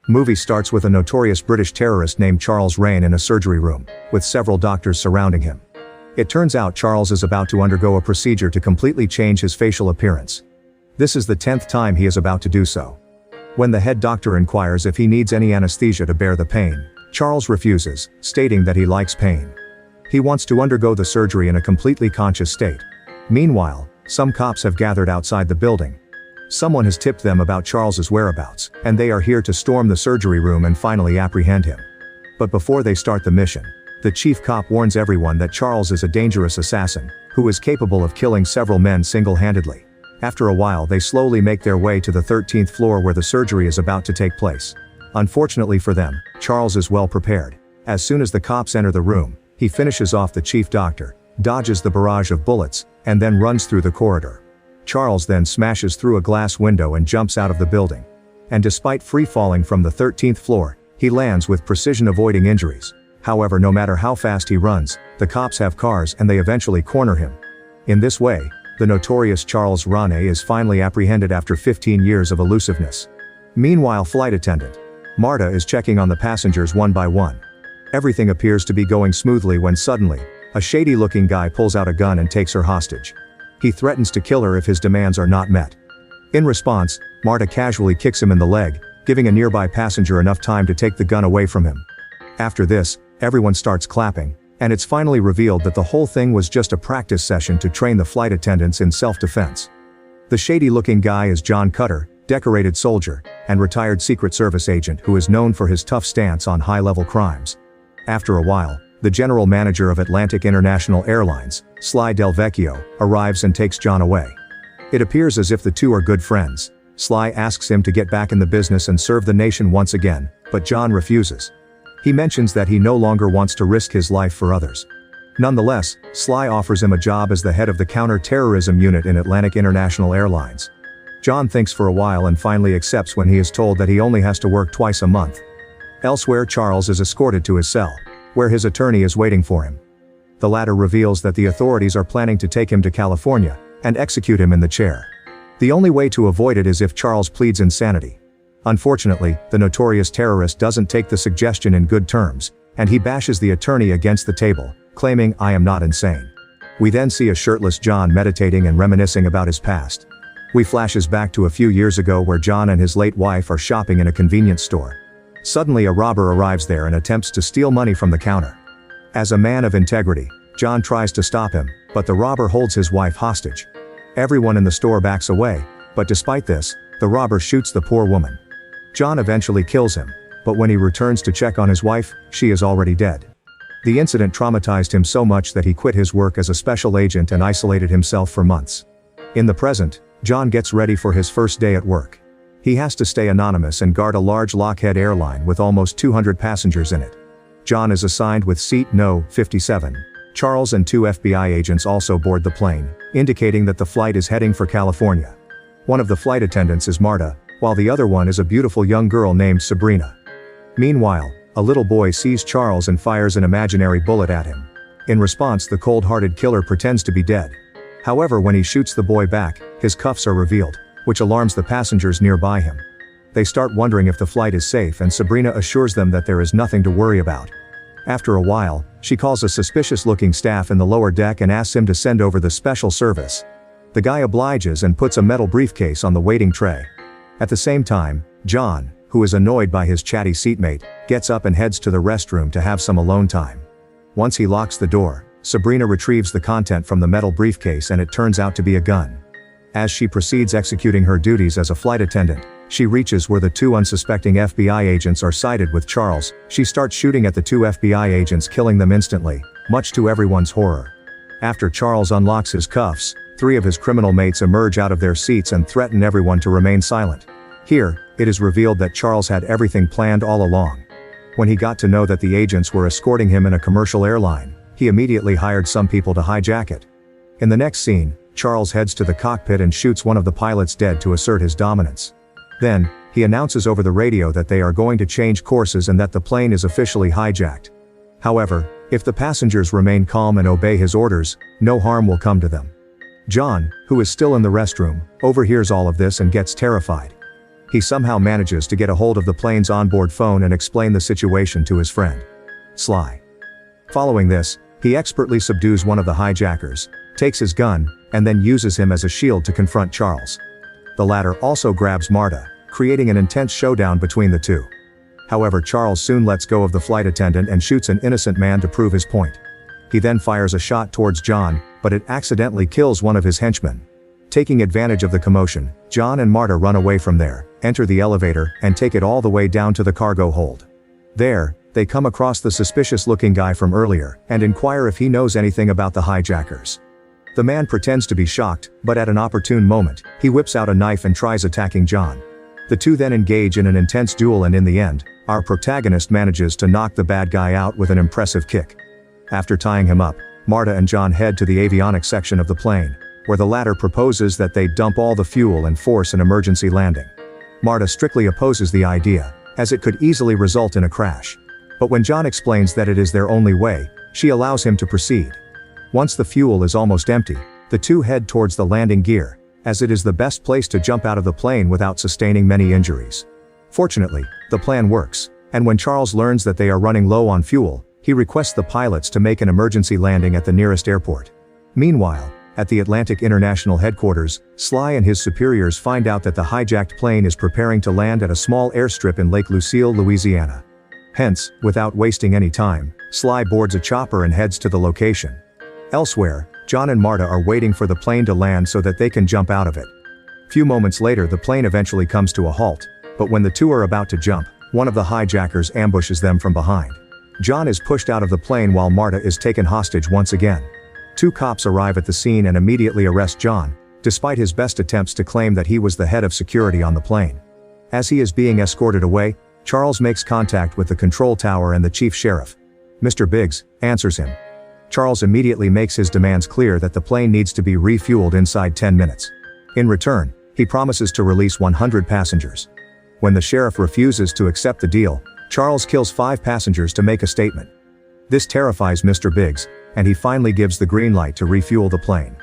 Movie starts with a notorious British terrorist named Charles Rane in a surgery room, with several doctors surrounding him. It turns out Charles is about to undergo a procedure to completely change his facial appearance. This is the 10th time he is about to do so. When the head doctor inquires if he needs any anesthesia to bear the pain, Charles refuses, stating that he likes pain. He wants to undergo the surgery in a completely conscious state. Meanwhile, some cops have gathered outside the building. Someone has tipped them about Charles's whereabouts, and they are here to storm the surgery room and finally apprehend him. But before they start the mission, the chief cop warns everyone that Charles is a dangerous assassin, who is capable of killing several men single-handedly. After a while they slowly make their way to the 13th floor where the surgery is about to take place. Unfortunately for them, Charles is well prepared. As soon as the cops enter the room, he finishes off the chief doctor, dodges the barrage of bullets, and then runs through the corridor. Charles then smashes through a glass window and jumps out of the building. And despite free-falling from the 13th floor, he lands with precision, avoiding injuries. However, no matter how fast he runs, the cops have cars and they eventually corner him. In this way, the notorious Charles Rane is finally apprehended after 15 years of elusiveness. Meanwhile, flight attendant Marta is checking on the passengers one by one. Everything appears to be going smoothly when suddenly, a shady-looking guy pulls out a gun and takes her hostage. He threatens to kill her if his demands are not met. In response, Marta casually kicks him in the leg, giving a nearby passenger enough time to take the gun away from him. After this, everyone starts clapping, and it's finally revealed that the whole thing was just a practice session to train the flight attendants in self-defense. The shady-looking guy is John Cutter, decorated soldier, and retired Secret Service agent who is known for his tough stance on high-level crimes. After a while, the general manager of Atlantic International Airlines, Sly Del Vecchio, arrives and takes John away. It appears as if the two are good friends. Sly asks him to get back in the business and serve the nation once again, but John refuses. He mentions that he no longer wants to risk his life for others. Nonetheless, Sly offers him a job as the head of the counter-terrorism unit in Atlantic International Airlines. John thinks for a while and finally accepts when he is told that he only has to work twice a month. Elsewhere, Charles is escorted to his cell, where his attorney is waiting for him. The latter reveals that the authorities are planning to take him to California and execute him in the chair. The only way to avoid it is if Charles pleads insanity. Unfortunately, the notorious terrorist doesn't take the suggestion in good terms, and he bashes the attorney against the table, claiming, "I am not insane." We then see a shirtless John meditating and reminiscing about his past. We flashes back to a few years ago where John and his late wife are shopping in a convenience store. Suddenly a robber arrives there and attempts to steal money from the counter. As a man of integrity, John tries to stop him, but the robber holds his wife hostage. Everyone in the store backs away, but despite this, the robber shoots the poor woman. John eventually kills him, but when he returns to check on his wife, she is already dead. The incident traumatized him so much that he quit his work as a special agent and isolated himself for months. In the present, John gets ready for his first day at work. He has to stay anonymous and guard a large Lockheed airline with almost 200 passengers in it. John is assigned with seat No. 57. Charles and two FBI agents also board the plane, indicating that the flight is heading for California. One of the flight attendants is Marta, while the other one is a beautiful young girl named Sabrina. Meanwhile, a little boy sees Charles and fires an imaginary bullet at him. In response, the cold-hearted killer pretends to be dead. However, when he shoots the boy back, his cuffs are revealed, which alarms the passengers nearby him. They start wondering if the flight is safe, and Sabrina assures them that there is nothing to worry about. After a while, she calls a suspicious-looking staff in the lower deck and asks him to send over the special service. The guy obliges and puts a metal briefcase on the waiting tray. At the same time, John, who is annoyed by his chatty seatmate, gets up and heads to the restroom to have some alone time. Once he locks the door, Sabrina retrieves the content from the metal briefcase and it turns out to be a gun. As she proceeds executing her duties as a flight attendant, she reaches where the two unsuspecting FBI agents are sighted with Charles. She starts shooting at the two FBI agents, killing them instantly, much to everyone's horror. After Charles unlocks his cuffs, three of his criminal mates emerge out of their seats and threaten everyone to remain silent. Here, it is revealed that Charles had everything planned all along. When he got to know that the agents were escorting him in a commercial airline, he immediately hired some people to hijack it. In the next scene, Charles heads to the cockpit and shoots one of the pilots dead to assert his dominance. Then, he announces over the radio that they are going to change courses and that the plane is officially hijacked. However, if the passengers remain calm and obey his orders, no harm will come to them. John, who is still in the restroom, overhears all of this and gets terrified. he somehow manages to get a hold of the plane's onboard phone and explain the situation to his friend, Sly. Following this, he expertly subdues one of the hijackers, takes his gun, and then uses him as a shield to confront Charles. The latter also grabs Marta, creating an intense showdown between the two. However, Charles soon lets go of the flight attendant and shoots an innocent man to prove his point. He then fires a shot towards John, but it accidentally kills one of his henchmen. Taking advantage of the commotion, John and Marta run away from there, enter the elevator, and take it all the way down to the cargo hold. There, they come across the suspicious-looking guy from earlier, and inquire if he knows anything about the hijackers. The man pretends to be shocked, but at an opportune moment, he whips out a knife and tries attacking John. The two then engage in an intense duel, and in the end, our protagonist manages to knock the bad guy out with an impressive kick. After tying him up, Marta and John head to the avionics section of the plane, where the latter proposes that they dump all the fuel and force an emergency landing. Marta strictly opposes the idea, as it could easily result in a crash. But when John explains that it is their only way, she allows him to proceed. Once the fuel is almost empty, the two head towards the landing gear, as it is the best place to jump out of the plane without sustaining many injuries. Fortunately, the plan works, and when Charles learns that they are running low on fuel, he requests the pilots to make an emergency landing at the nearest airport. Meanwhile, at the Atlantic International headquarters, Sly and his superiors find out that the hijacked plane is preparing to land at a small airstrip in Lake Lucille, Louisiana. Hence, without wasting any time, Sly boards a chopper and heads to the location. Elsewhere, John and Marta are waiting for the plane to land so that they can jump out of it. Few moments later, the plane eventually comes to a halt, but when the two are about to jump, one of the hijackers ambushes them from behind. John is pushed out of the plane while Marta is taken hostage once again. Two cops arrive at the scene and immediately arrest John, despite his best attempts to claim that he was the head of security on the plane. As he is being escorted away, Charles makes contact with the control tower, and the chief sheriff, Mr. Biggs, answers him. Charles immediately makes his demands clear that the plane needs to be refueled inside 10 minutes. In return, he promises to release 100 passengers. When the sheriff refuses to accept the deal, Charles kills 5 passengers to make a statement. This terrifies Mr. Biggs, and he finally gives the green light to refuel the plane.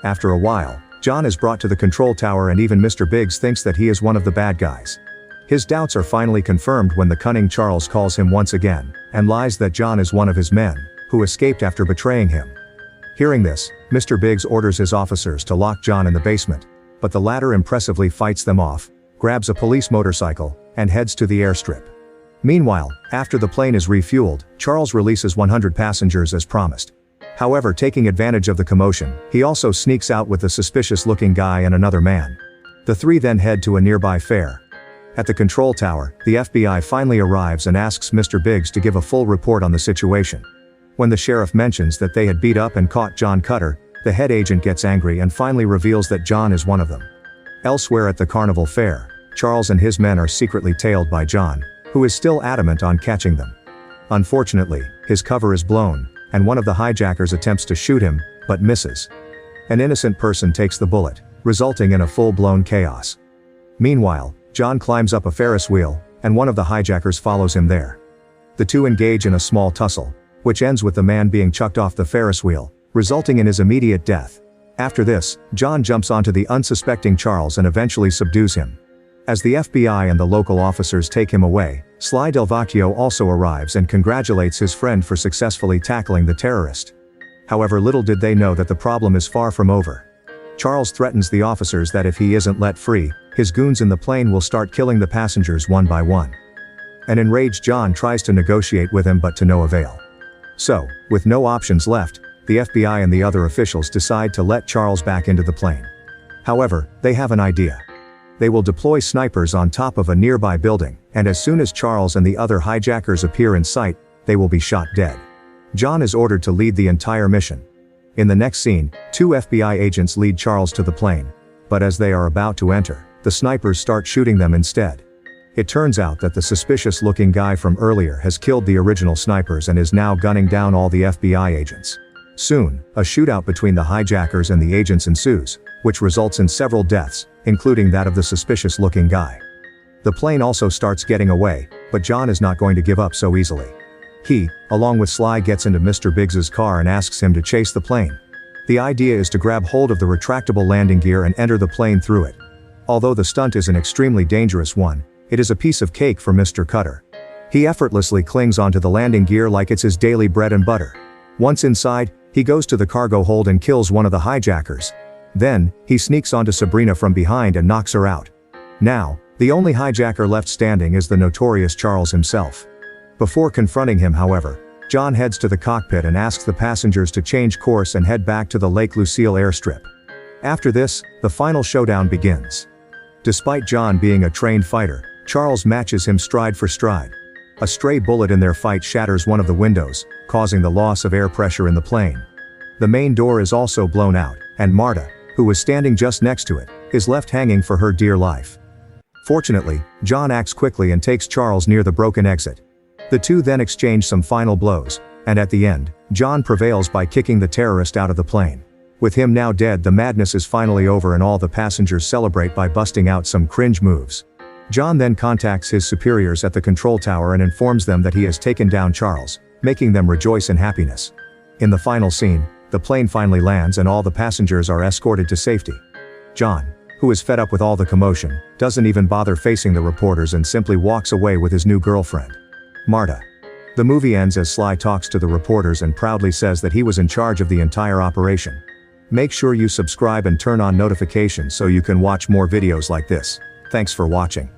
After a while, John is brought to the control tower, and even Mr. Biggs thinks that he is one of the bad guys. His doubts are finally confirmed when the cunning Charles calls him once again, and lies that John is one of his men, who escaped after betraying him. Hearing this, Mr. Biggs orders his officers to lock John in the basement, but the latter impressively fights them off, grabs a police motorcycle, and heads to the airstrip. Meanwhile, after the plane is refueled, Charles releases 100 passengers as promised. However, taking advantage of the commotion, he also sneaks out with a suspicious-looking guy and another man. The three then head to a nearby fair. At the control tower, the FBI finally arrives and asks Mr. Biggs to give a full report on the situation. When the sheriff mentions that they had beat up and caught John Cutter, the head agent gets angry and finally reveals that John is one of them. Elsewhere at the carnival fair, Charles and his men are secretly tailed by John, who is still adamant on catching them. Unfortunately, his cover is blown, and one of the hijackers attempts to shoot him, but misses. An innocent person takes the bullet, resulting in a full-blown chaos. Meanwhile, John climbs up a Ferris wheel, and one of the hijackers follows him there. The two engage in a small tussle, which ends with the man being chucked off the Ferris wheel, resulting in his immediate death. After this, John jumps onto the unsuspecting Charles and eventually subdues him. As the FBI and the local officers take him away, Sly Del Vecchio also arrives and congratulates his friend for successfully tackling the terrorist. However, little did they know that the problem is far from over. Charles threatens the officers that if he isn't let free, his goons in the plane will start killing the passengers one by one. An enraged John tries to negotiate with him, but to no avail. So, with no options left, the FBI and the other officials decide to let Charles back into the plane. However, they have an idea. They will deploy snipers on top of a nearby building, and as soon as Charles and the other hijackers appear in sight, they will be shot dead. John is ordered to lead the entire mission. In the next scene, 2 FBI agents lead Charles to the plane, but as they are about to enter, the snipers start shooting them instead. It turns out that the suspicious-looking guy from earlier has killed the original snipers and is now gunning down all the FBI agents. Soon, a shootout between the hijackers and the agents ensues, which results in several deaths, including that of the suspicious-looking guy. The plane also starts getting away, but John is not going to give up so easily. He, along with Sly, gets into Mr. Biggs's car and asks him to chase the plane. The idea is to grab hold of the retractable landing gear and enter the plane through it. Although the stunt is an extremely dangerous one, it is a piece of cake for Mr. Cutter. He effortlessly clings onto the landing gear like it's his daily bread and butter. Once inside, he goes to the cargo hold and kills one of the hijackers. Then, he sneaks onto Sabrina from behind and knocks her out. Now, the only hijacker left standing is the notorious Charles himself. Before confronting him, however, John heads to the cockpit and asks the passengers to change course and head back to the Lake Lucille airstrip. After this, the final showdown begins. Despite John being a trained fighter, Charles matches him stride for stride. A stray bullet in their fight shatters one of the windows, causing the loss of air pressure in the plane. The main door is also blown out, and Marta, who was standing just next to it, is left hanging for her dear life. Fortunately, John acts quickly and takes Charles near the broken exit. The two then exchange some final blows, and at the end, John prevails by kicking the terrorist out of the plane. With him now dead, the madness is finally over and all the passengers celebrate by busting out some cringe moves. John then contacts his superiors at the control tower and informs them that he has taken down Charles, making them rejoice in happiness. In the final scene, the plane finally lands and all the passengers are escorted to safety. John, who is fed up with all the commotion, doesn't even bother facing the reporters and simply walks away with his new girlfriend, Marta. The movie ends as Sly talks to the reporters and proudly says that he was in charge of the entire operation. Make sure you subscribe and turn on notifications so you can watch more videos like this. Thanks for watching.